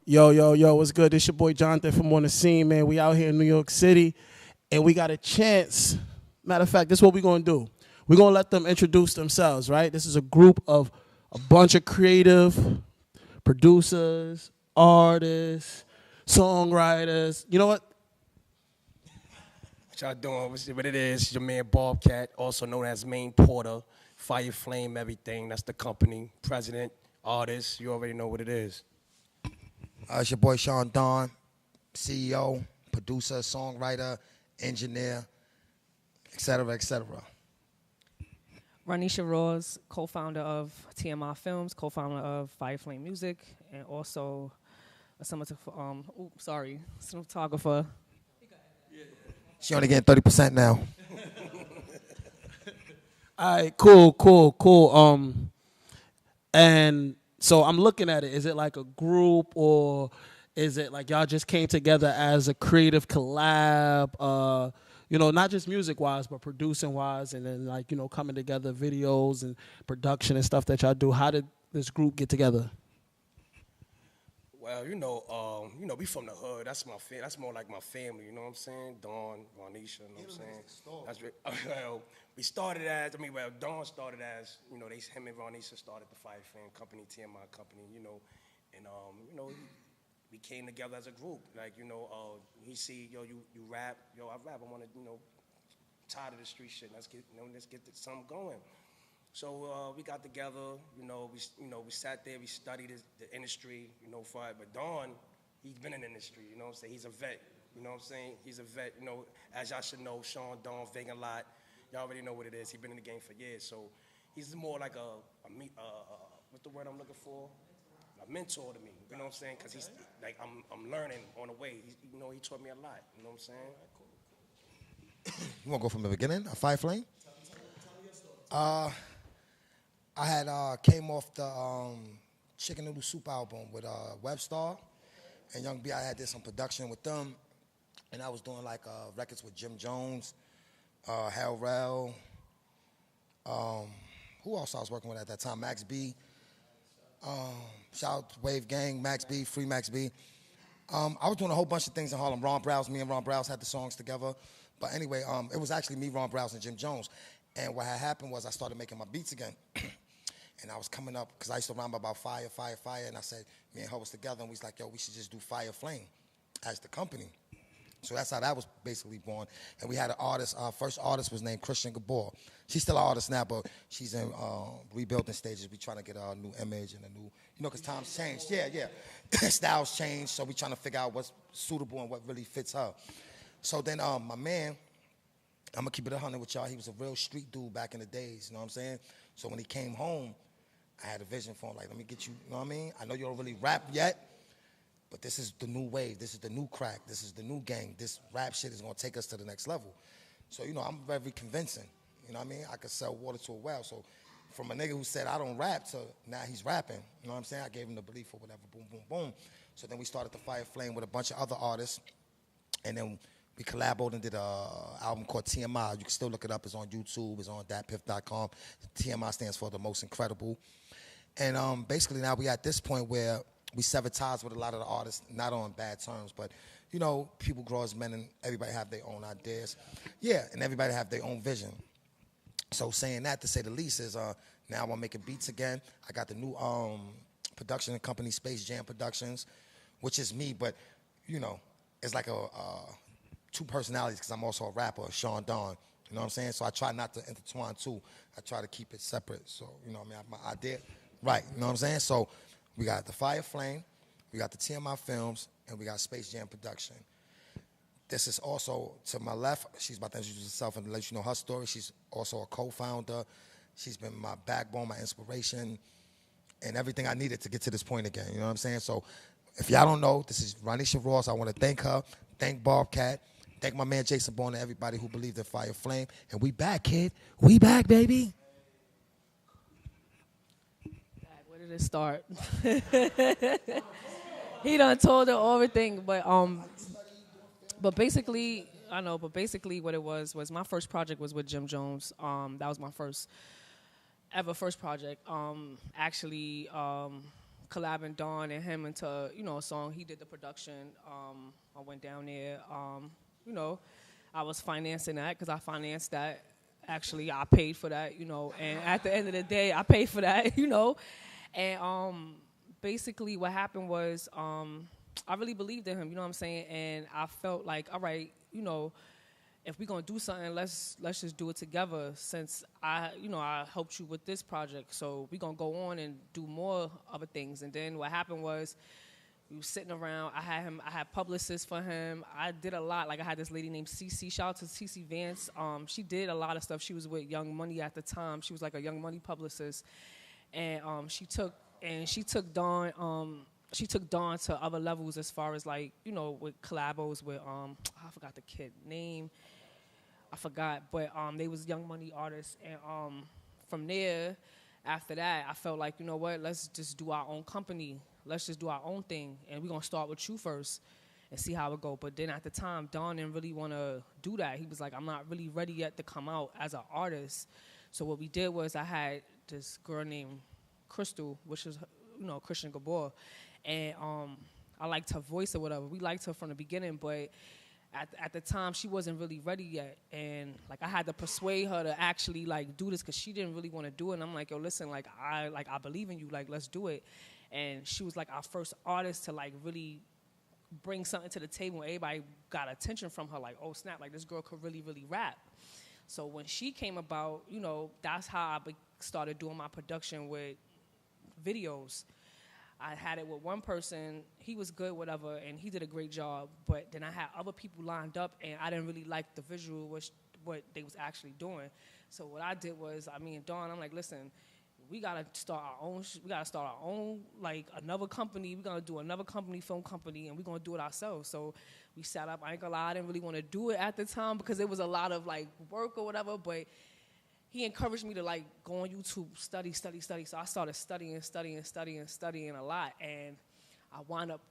Yo, yo, yo, what's good? This your boy Jonathan from On The Scene, man. We out here in New York City, and we got a chance. Matter of fact, this is what we're going to do. We're going to let them introduce themselves, right? This is a group of a bunch of creative producers, artists, songwriters. You know what? What y'all doing? What it is, your man Bobcat, also known as Main Porter, Fireflame, everything. That's the company, president, artist. You already know what it is. It's your boy Sean Don, CEO, producer, songwriter, engineer, et cetera, et cetera. Ranisha Ross, co-founder of TMI Films, co-founder of Fireflame Music, and also a cinematographer. She only getting 30% now. All right, cool. And so I'm looking at it. Is it like a group, or is it like y'all just came together as a creative collab? Not just music-wise, but producing-wise, and then coming together, videos and production and stuff that y'all do. How did this group get together? Well, we from the hood. That's more like my family. You know what I'm saying? Dawn, Juanisha. You know what I'm saying? Well, we started as. Dawn started as. Him and Juanisha started the Fireflame company, TMI company. We came together as a group. He see, yo, you rap. Yo, I rap. I want to, tired of the street shit. Let's get something going. So we got together, we sat there, we studied the industry, but Don, he's been in the industry, you know what I'm saying? He's a vet, you know what I'm saying? He's a vet, as y'all should know, Sean, Don, Vegan Lot, y'all already know what it is. He's been in the game for years, so he's more like what's the word I'm looking for? A mentor to me, you know what I'm saying? Because he's, I'm learning on the way. He taught me a lot, you know what I'm saying? You want to go from the beginning, a Fireflame? I had came off the Chicken Noodle Soup album with Webstar and Young B. I had did some production with them, and I was doing records with Jim Jones, Harlems. Who else I was working with at that time? Max B. Shout out to Wave Gang, Max B, Free Max B. I was doing a whole bunch of things in Harlem. Me and Ron Browse had the songs together. But anyway, it was actually me, Ron Browse, and Jim Jones. And what had happened was I started making my beats again. And I was coming up, because I used to rhyme about fire. And I said, me and her was together, and we was like, yo, we should just do Fireflame as the company. So that's how that was basically born. And we had an artist, our first artist was named Christian Gabor. She's still an artist now, but she's in rebuilding stages. We trying to get a new image and a new, because times changed. Yeah. Styles changed, so we trying to figure out what's suitable and what really fits her. So then my man, I'm going to keep it 100 with y'all. He was a real street dude back in the days, you know what I'm saying? So when he came home, I had a vision for him, let me get you, you know what I mean? I know you don't really rap yet, but this is the new wave. This is the new crack. This is the new gang. This rap shit is going to take us to the next level. So, I'm very convincing, you know what I mean? I could sell water to a well. So from a nigga who said I don't rap to now he's rapping, you know what I'm saying? I gave him the belief or whatever, boom, boom, boom. So then we started the Fireflame with a bunch of other artists, and then we collaborated and did an album called TMI. You can still look it up. It's on YouTube. It's on datpiff.com. TMI stands for The Most Incredible. And basically now we at this point where we sever ties with a lot of the artists, not on bad terms, but, people grow as men and everybody have their own ideas. Yeah, and everybody have their own vision. So saying that, to say the least, is now I'm making beats again. I got the new production company, Space Jam Productions, which is me, but, it's like two personalities because I'm also a rapper, Sean Don. You know what I'm saying? So I try not to intertwine two. I try to keep it separate. So, my idea. Right, you know what I'm saying? So we got the Fireflame, we got the TMI Films, and we got Space Jam Production. This is also, to my left, she's about to introduce herself and let you know her story. She's also a co-founder. She's been my backbone, my inspiration, and everything I needed to get to this point again. You know what I'm saying? So if y'all don't know, this is Ranisha Ross. I want to thank her, thank Bobcat, thank my man Jason Bourne, and everybody who believed in Fireflame. And we back, kid. We back, baby. Where did it start? He done told her everything, but basically, what it was my first project was with Jim Jones. That was my first project. collabing Dawn and him into, a song. He did the production. I went down there. I was financing that because I financed that. Actually, I paid for that, and at the end of the day, I paid for that, And basically what happened was I really believed in him, you know what I'm saying? And I felt like, all right, if we're going to do something, let's just do it together since I helped you with this project. So we're going to go on and do more other things. And then what happened was we were sitting around. I had publicists for him. I did a lot. Like I had this lady named Cece. Shout out to Cece Vance. She did a lot of stuff. She was with Young Money at the time. She was like a Young Money publicist. And she took Dawn. She took Dawn to other levels as far as like, with collabos with I forgot the kid name. I forgot, but they was Young Money artists, and from there, after that, I felt like, you know what, let's just do our own company. Let's just do our own thing, and we're gonna start with you first and see how it go. But then at the time, Don didn't really want to do that. He was like, I'm not really ready yet to come out as an artist. So what we did was I had this girl named Crystal, which is, Christian Gabor, and I liked her voice or whatever. We liked her from the beginning, but at the time she wasn't really ready yet, and like I had to persuade her to actually like do this because she didn't really want to do it. And I'm like, yo, listen, I believe in you, like let's do it. And she was like our first artist to like really bring something to the table. Everybody got attention from her, like, oh snap, like this girl could really, really rap. So when she came about, that's how I started doing my production with videos. I had it with one person, he was good, whatever, and he did a great job, but then I had other people lined up, and I didn't really like the visual, what they was actually doing. So what I did was, me and Dawn, I'm like, listen, we gotta start our own, like, another company. We're gonna do another company, film company, and we're gonna do it ourselves. So we sat up. I ain't gonna lie, I didn't really want to do it at the time because it was a lot of, like, work or whatever, but he encouraged me to like go on YouTube, study. So I started studying a lot, and I wound up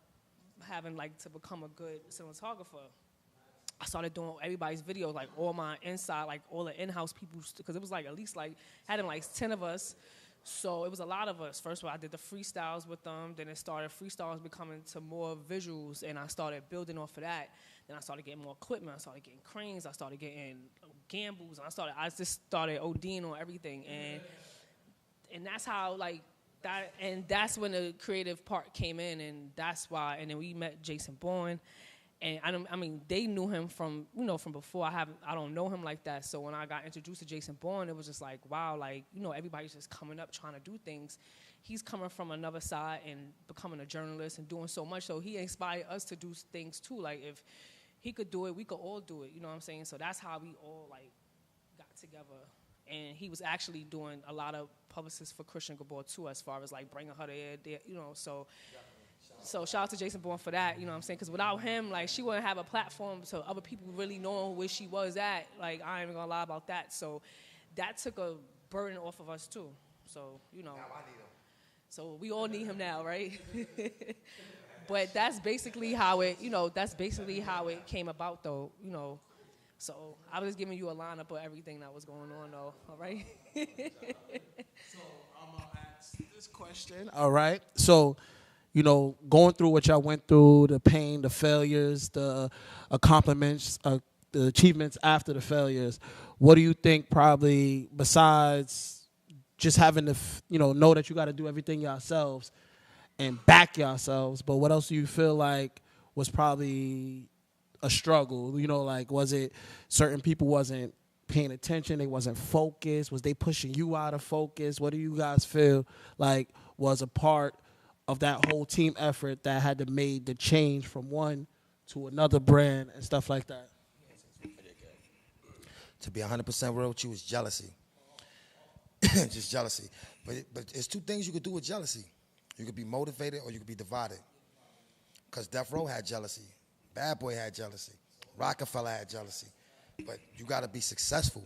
having like to become a good cinematographer. I started doing everybody's videos, like all my inside, like all the in-house people, because it was like at least like had like 10 of us. So it was a lot of us. First of all, I did the freestyles with them. Then it started freestyles becoming to more visuals, and I started building off of that. Then I started getting more equipment. I started getting cranes. I started getting gambles. I just started ODing on everything, and that's how like that. And that's when the creative part came in, and that's why. And then we met Jason Bourne. And I mean, they knew him from before. I don't know him like that. So when I got introduced to Jason Bourne, it was just like, wow, like, everybody's just coming up trying to do things. He's coming from another side and becoming a journalist and doing so much. So he inspired us to do things too. Like if he could do it, we could all do it. You know what I'm saying? So that's how we all like got together. And he was actually doing a lot of publicists for Christian Gabor too, as far as like bringing her there, so. So shout out to Jason Bourne for that, you know what I'm saying? Because without him, like, she wouldn't have a platform so other people really knowing where she was at. Like, I ain't even gonna lie about that. So that took a burden off of us too. So, Now I need him. So we all need him now, right? But that's basically how it, came about though, So I was just giving you a lineup of everything that was going on though, all right? So I'm gonna ask this question, all right? So going through what y'all went through, the pain, the failures, the accomplishments, the achievements after the failures, what do you think probably, besides just having to, know that you got to do everything yourselves and back yourselves, but what else do you feel like was probably a struggle? Like, was it certain people wasn't paying attention, they wasn't focused? Was they pushing you out of focus? What do you guys feel like was a part of that whole team effort that had to made the change from one to another brand and stuff like that? To be 100% real with you, is jealousy. Just jealousy. But it's two things you could do with jealousy. You could be motivated or you could be divided. Because Death Row had jealousy. Bad Boy had jealousy. Rockefeller had jealousy. But you got to be successful.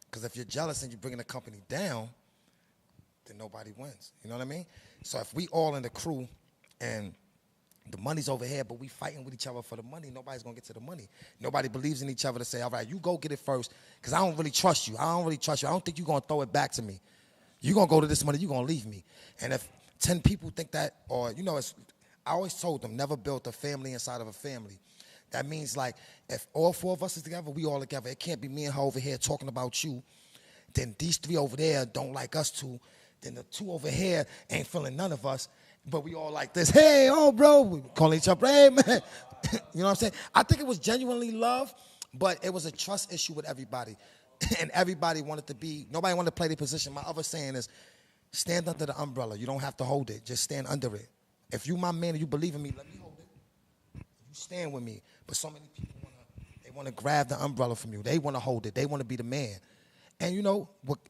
Because if you're jealous and you're bringing the company down, then nobody wins. You know what I mean? So if we all in the crew and the money's over here, but we fighting with each other for the money, nobody's going to get to the money. Nobody believes in each other to say, all right, you go get it first, because I don't really trust you. I don't think you're going to throw it back to me. You're going to go to this money, you're going to leave me. And if 10 people think that, or, I always told them, never build a family inside of a family. That means, like, if all 4 of us is together, we all together. It can't be me and her over here talking about you. Then these 3 over there don't like us 2. Then the 2 over here ain't feeling none of us. But we all like this. Hey, oh, bro. We calling each other, hey, man. You know what I'm saying? I think it was genuinely love, but it was a trust issue with everybody. And everybody wanted to be, nobody wanted to play their position. My other saying is, stand under the umbrella. You don't have to hold it. Just stand under it. If you my man and you believe in me, let me hold it. You stand with me. But so many people want to grab the umbrella from you. They want to hold it. They want to be the man. And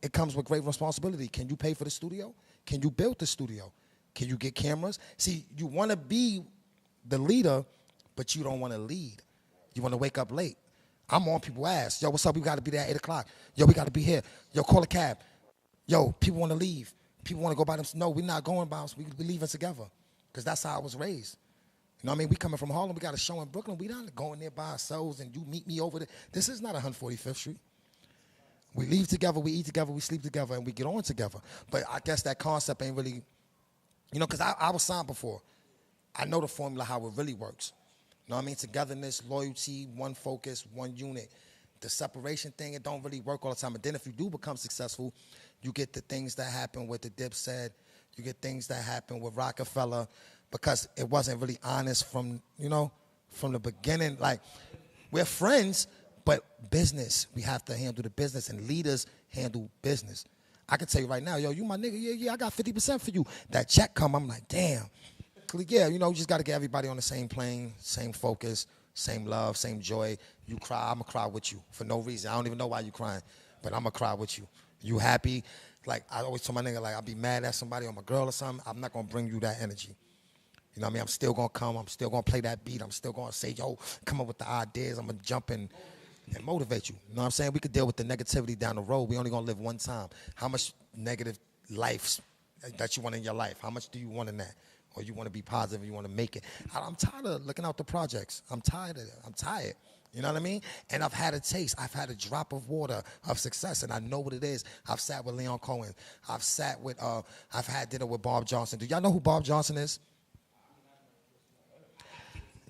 it comes with great responsibility. Can you pay for the studio? Can you build the studio? Can you get cameras? See, you want to be the leader, but you don't want to lead. You want to wake up late. I'm on people's ass. Yo, what's up? We got to be there at 8 o'clock. Yo, we got to be here. Yo, call a cab. Yo, people want to leave. People want to go by themselves. No, we're not going by us. We leaving together. Because that's how I was raised. You know what I mean? We coming from Harlem. We got a show in Brooklyn. We not going there by ourselves and you meet me over there. This is not 145th Street. We leave together, we eat together, we sleep together, and we get on together. But I guess that concept ain't really, because I was signed before. I know the formula, how it really works. You know what I mean? Togetherness, loyalty, one focus, one unit. The separation thing, it don't really work all the time. And then if you do become successful, you get the things that happen with the Dipset. You get things that happen with Rockefeller because it wasn't really honest from the beginning. Like, we're friends, but business, we have to handle the business, and leaders handle business. I can tell you right now, yo, you my nigga, yeah, I got 50% for you. That check come, I'm like, damn. Yeah, you just got to get everybody on the same plane, same focus, same love, same joy. You cry, I'm going to cry with you for no reason. I don't even know why you crying, but I'm going to cry with you. You happy? Like, I always tell my nigga, like, I'll be mad at somebody or my girl or something. I'm not going to bring you that energy. You know what I mean? I'm still going to come. I'm still going to play that beat. I'm still going to say, yo, come up with the ideas. I'm going to jump in and motivate you. You know what I'm saying? We could deal with the negativity down the road. We only going to live one time. How much negative life that you want in your life? How much do you want in that? Or you want to be positive, you want to make it. I'm tired of looking out the projects. I'm tired of it. I'm tired. You know what I mean? And I've had a taste. I've had a drop of water of success, and I know what it is. I've sat with Leon Cohen. I've had dinner with Bob Johnson. Do y'all know who Bob Johnson is?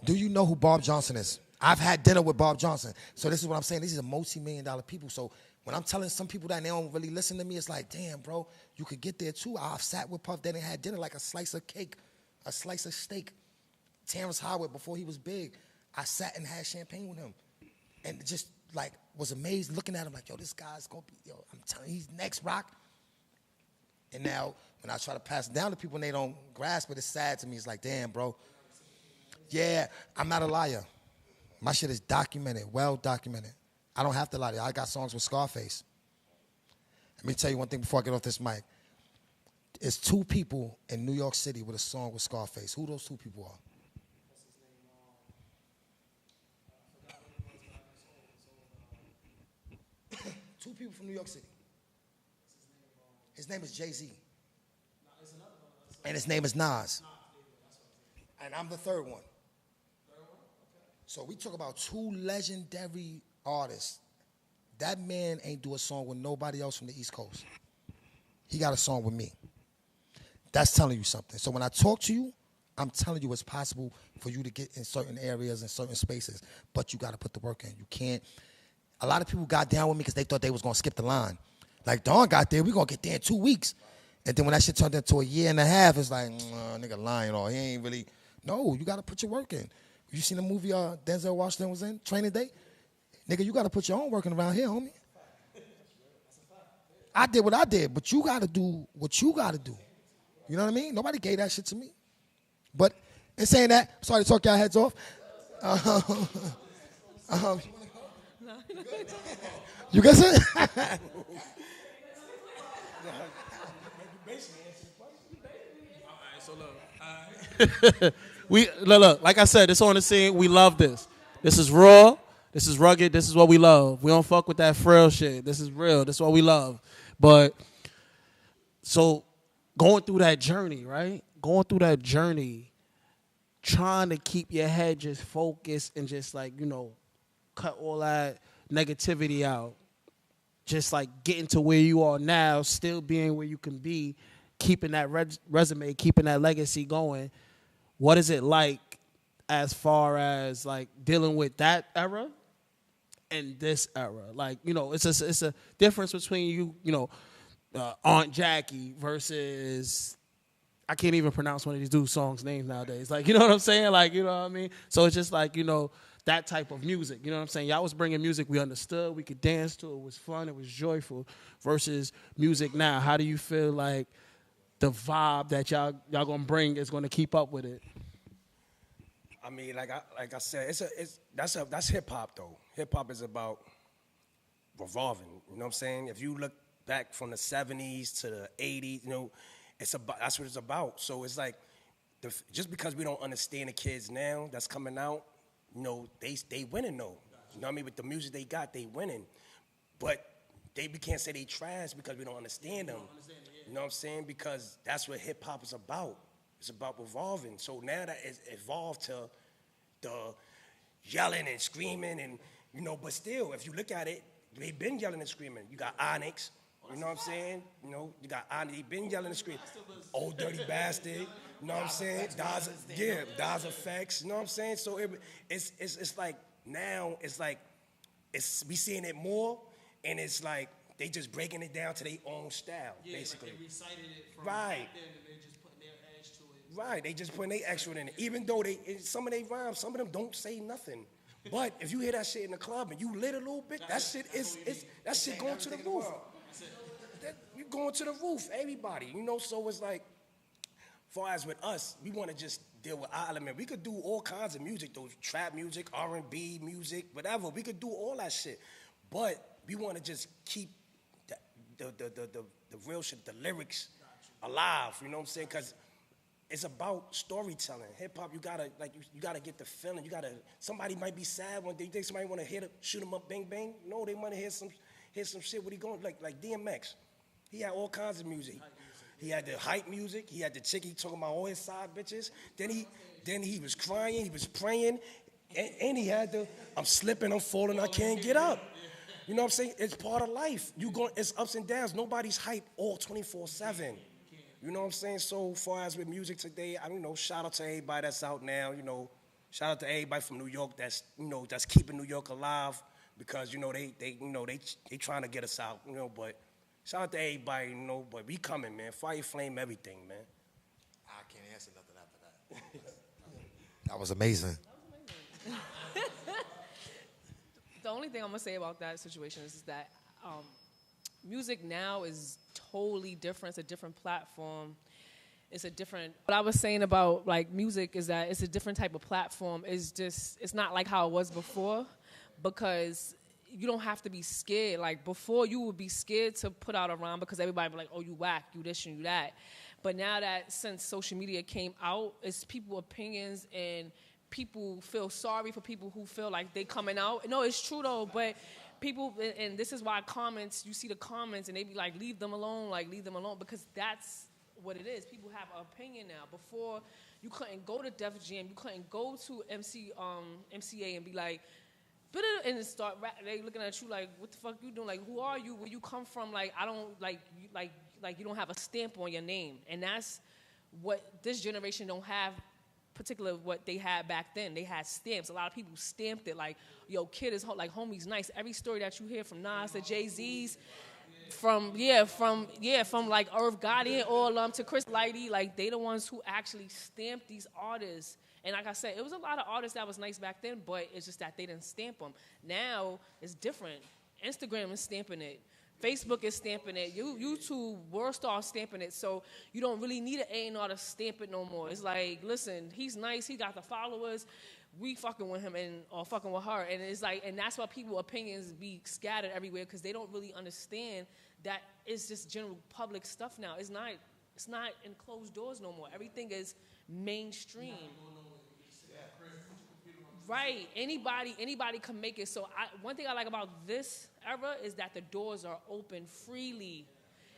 Do you know who Bob Johnson is? I've had dinner with Bob Johnson. So this is what I'm saying. These are multi-million-dollar people. So when I'm telling some people that they don't really listen to me, it's like, damn, bro, you could get there too. I've sat with Puff Daddy and had dinner like a slice of cake, a slice of steak. Terrence Howard, before he was big, I sat and had champagne with him. And just, like, was amazed looking at him like, yo, this guy's going to be, yo, I'm telling you, he's next rock. And now, when I try to pass it down to people and they don't grasp it, it's sad to me. It's like, damn, bro. Yeah, I'm not a liar. My shit is documented, well documented. I don't have to lie to you. I got songs with Scarface. Let me tell you one thing before I get off this mic. It's 2 people in New York City with a song with Scarface. Who those 2 people are? 2 people from New York City. His name is Jay-Z. And his name is Nas. And I'm the 3rd one. So we talk about 2 legendary artists. That man ain't do a song with nobody else from the East Coast. He got a song with me. That's telling you something. So when I talk to you, I'm telling you it's possible for you to get in certain areas and certain spaces, but you got to put the work in. You can't. A lot of people got down with me because they thought they was going to skip the line. Like, Dawn got there, we going to get there in 2 weeks. And then when that shit turned into a year and a half, it's like, nigga lying or he ain't really. No, you got to put your work in. You seen the movie Denzel Washington was in, Training Day? Nigga, you got to put your own work in around here, homie. I did what I did, but you got to do what you got to do. You know what I mean? Nobody gave that shit to me. But in saying that, sorry to talk y'all heads off. You guess it? We look, like I said, it's on the scene. We love this. This is raw. This is rugged. This is what we love. We don't fuck with that frail shit. This is real. This is what we love. But so going through that journey, right? Going through that journey, trying to keep your head just focused and just like, cut all that negativity out. Just like getting to where you are now, still being where you can be. keeping that resume, keeping that legacy going. What is it like as far as like dealing with that era and this era? Like, you know, it's a difference between Aunt Jackie versus, I can't even pronounce one of these dudes' songs names nowadays. Like, you know what I'm saying? Like, you know what I mean? So it's just like, you know, that type of music. You know what I'm saying? Y'all was bringing music we understood, we could dance to, it was fun, it was joyful, versus music now. How do you feel like the vibe that y'all gonna bring is gonna keep up with it? I mean, like I said, that's hip hop though. Hip hop is about revolving. You know what I'm saying? If you look back from the 70s to the 80s, you know, that's what it's about. So it's like, just because we don't understand the kids now that's coming out, you know, they winning though. You know what I mean? With the music they got, they winning. But we can't say they trash because we don't understand them. You know what I'm saying? Because that's what hip hop is about. It's about revolving. So now that it's evolved to the yelling and screaming and, you know, but still, if you look at it, they've been yelling and screaming. You got Onyx, you know what I'm saying? You know, you got Onyx, they've been yelling and screaming. Old Dirty Bastard, you know what I'm saying? Daz Effects, you know what I'm saying? So it's like, now it's like, we seeing it more, and it's like, they just breaking it down to their own style, basically. Like they recited it from right. back then, and they just putting their edge to it. Right, they just putting their extra in it. Even though some of their rhymes, some of them don't say nothing. But if you hear that shit in the club and you lit a little bit, that shit going to the roof. You going to the roof, everybody. You know, so it's like, far as with us, we want to just deal with our element. We could do all kinds of music, those trap music, R&B music, whatever. We could do all that shit. But we want to just keep the real shit, the lyrics alive, you know what I'm saying? Because it's about storytelling. Hip hop, you gotta get the feeling. Somebody might be sad one day. You think somebody want to shoot him up, bang bang? No, they want to hear some shit. What he going like DMX? He had all kinds of music. He had the hype music. He had the chick he talking about all his side bitches. Then he was crying. He was praying, and he had I'm slipping, I'm falling, I can't get up. You know what I'm saying? It's part of life. It's ups and downs. Nobody's hype all 24/7. You know what I'm saying? So far as with music today, I don't know, shout out to everybody that's out now, you know. Shout out to everybody from New York that's keeping New York alive, because, you know, they trying to get us out, you know, but shout out to everybody, you know, but we coming, man. Fireflame everything, man. I can't answer nothing after that. That was amazing. The only thing I'm gonna say about that situation is that music now is totally different. It's a different platform. It's a different. What I was saying about like music is that it's a different type of platform. It's not like how it was before, because you don't have to be scared. Like before, you would be scared to put out a rhyme because everybody would be like, "Oh, you whack, you this and you that." But now that since social media came out, it's people's opinions, and people feel sorry for people who feel like they coming out. No, it's true though, but people, and this is why comments, you see the comments and they be like, leave them alone, because that's what it is. People have an opinion now. Before, you couldn't go to Def Jam, you couldn't go to MCA and be like, and start they looking at you like, what the fuck you doing? Like, who are you? Where you come from? Like, I don't, like you don't have a stamp on your name. And that's what this generation don't have, particularly what they had back then. They had stamps. A lot of people stamped it like, yo, kid is like, homie's nice. Every story that you hear from Nas to Jay-Z's, from like Irv Gotti all to Chris Lighty, like they the ones who actually stamped these artists. And like I said, it was a lot of artists that was nice back then, but it's just that they didn't stamp them. Now it's different. Instagram is stamping it. Facebook is stamping it. YouTube, World Star stamping it. So you don't really need an A&R to stamp it no more. It's like, listen, he's nice. He got the followers. We fucking with him or fucking with her. And it's like, and that's why people's opinions be scattered everywhere, because they don't really understand that it's just general public stuff now. It's not in closed doors no more. Everything is mainstream. Right. Anybody can make it. So one thing I like about this era is that the doors are open freely.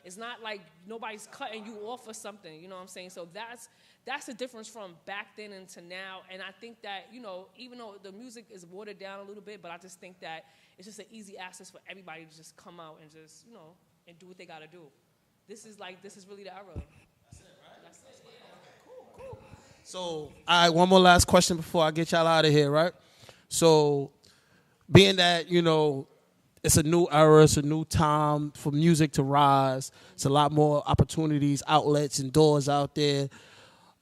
It's not like nobody's cutting you off or something. You know what I'm saying? So that's the difference from back then and to now. And I think that, you know, even though the music is watered down a little bit, but I just think that it's just an easy access for everybody to just come out and just, you know, and do what they got to do. This is really the era. So, all right, one more last question before I get y'all out of here, right? So, being that, it's a new era, it's a new time for music to rise, it's a lot more opportunities, outlets, and doors out there.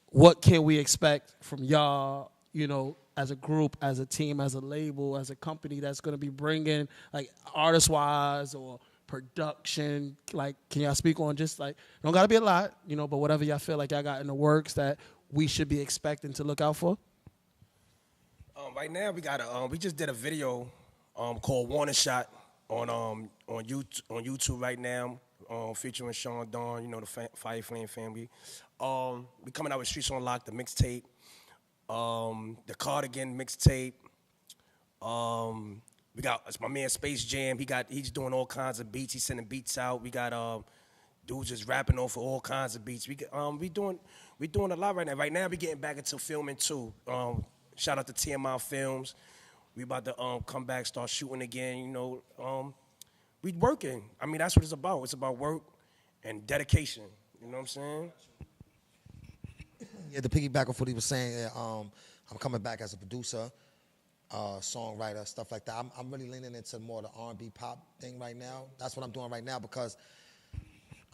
What can we expect from y'all, as a group, as a team, as a label, as a company that's going to be bringing, like, artist-wise or production? Like, can y'all speak on just, like, don't got to be a lot, but whatever y'all feel like y'all got in the works that we should be expecting to look out for? Right now, we just did a video called Warning Shot on YouTube right now, featuring Sean Dawn, the Fireflame family. We coming out with Streets on Lock, the mixtape, the Cardigan mixtape. We got it's my man Space Jam. He's doing all kinds of beats. He's sending beats out. We got dudes just rapping off of all kinds of beats. We doing a lot right now. Right now we getting back into filming too. Shout out to TMI Films. We about to come back, start shooting again. We working. I mean, that's what it's about. It's about work and dedication. You know what I'm saying? Yeah, to piggyback off what he was saying, I'm coming back as a producer, songwriter, stuff like that. I'm really leaning into more the R&B pop thing right now. That's what I'm doing right now because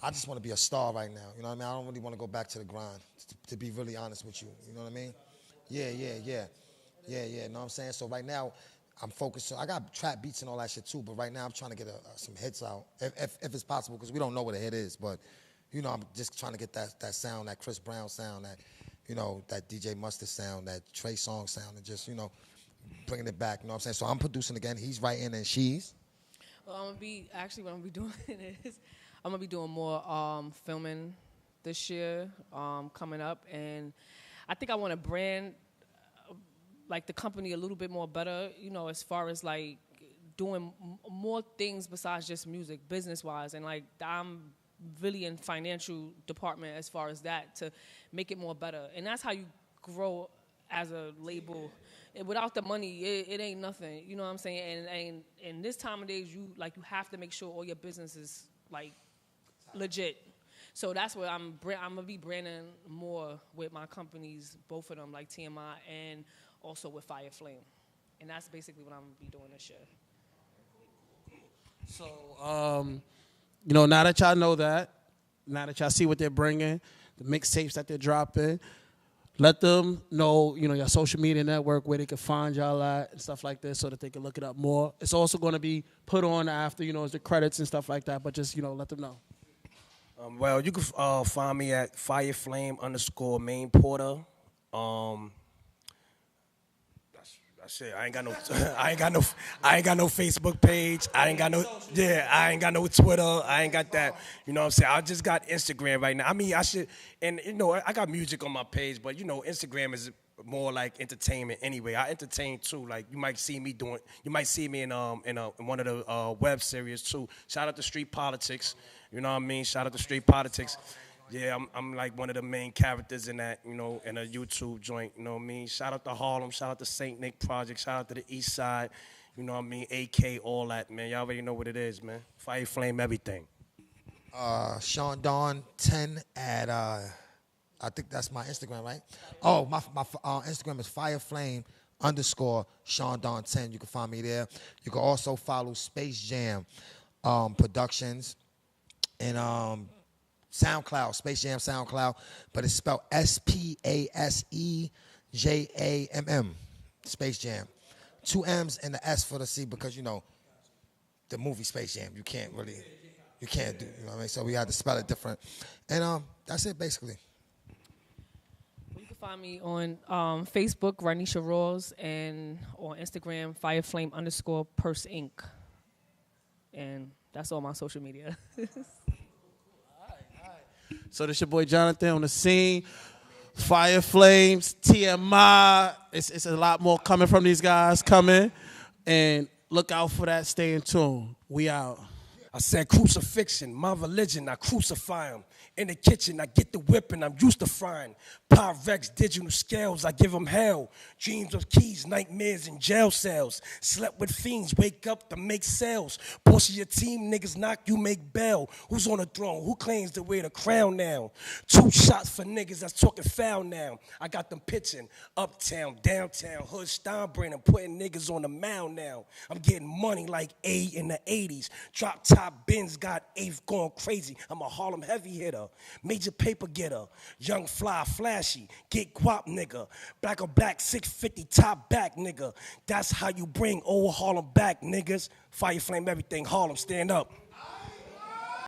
I just want to be a star right now. You know what I mean? I don't really want to go back to the grind, to be really honest with you. You know what I mean? Yeah. You know what I'm saying? So right now, I'm focused. I got trap beats and all that shit too, but right now I'm trying to get some hits out, if it's possible, because we don't know what a hit is. But, I'm just trying to get that sound, that Chris Brown sound, that, that DJ Mustard sound, that Trey Songz sound, and just, bringing it back. You know what I'm saying? So I'm producing again. He's writing and she's. Well, what I'm gonna be doing is I'm gonna be doing more filming this year coming up, and I think I want to brand like the company a little bit more better, as far as like doing more things besides just music, business-wise, and like I'm really in financial department as far as that to make it more better, and that's how you grow as a label. And without the money, it ain't nothing. You know what I'm saying? And in this time of days, you have to make sure all your business is like legit. So that's what I'm gonna be branding more with my companies, both of them, like TMI and also with Fireflame. And that's basically what I'm gonna be doing this year. So, now that y'all know that, now that y'all see what they're bringing, the mixtapes that they're dropping, let them know, your social media network, where they can find y'all at and stuff like this so that they can look it up more. It's also going to be put on after, as the credits and stuff like that, but just, let them know. Well, you can find me at Fireflame_Main Porter. That's it. I ain't got no Facebook page. I ain't got no Twitter. I ain't got that. You know what I'm saying? I just got Instagram right now. I mean, I should, and I got music on my page, but Instagram is more like entertainment anyway. I entertain too. Like you might see me in one of the web series too. Shout out to Street Politics. You know what I mean? Shout out to Street Politics. Yeah, I'm like one of the main characters in that, in a YouTube joint, you know what I mean? Shout out to Harlem, shout out to St. Nick Project, shout out to the East Side, you know what I mean? AK, all that, man. Y'all already know what it is, man. Fireflame, everything. Sean Dawn 10 at, I think that's my Instagram, right? Oh, my Instagram is Fireflame_Sean Dawn 10. You can find me there. You can also follow Space Jam Productions and SoundCloud, Space Jam SoundCloud, but it's spelled SPASEJAMM, Space Jam. 2 M's and the S for the C because, the movie Space Jam, you can't do, you know what I mean? So we had to spell it different. And that's it, basically. You can find me on Facebook, Ranisha Rawls, and on Instagram, Fireflame_Purse Inc. And that's all my social media. So this your boy Jonathan on the scene. Fireflames, TMI. It's a lot more coming from these guys coming. And look out for that. Stay in tune. We out. I said crucifixion, my religion, I crucify him. In the kitchen, I get the whipping, I'm used to frying. Pyrex, digital scales, I give them hell. Dreams of keys, nightmares in jail cells. Slept with fiends, wake up to make sales. Boss of your team, niggas knock, you make bail. Who's on the throne? Who claims to wear the crown now? 2 shots for niggas that's talking foul now. I got them pitching, uptown, downtown, hood, Steinbrenner, putting niggas on the mound now. I'm getting money like A in the 80s. Drop top bins got eighth going crazy. I'm a Harlem heavy hitter, major paper getter, young fly flashy, get guap nigga, black or black 650 top back nigga. That's how you bring old Harlem back niggas. Fireflame everything, Harlem stand up.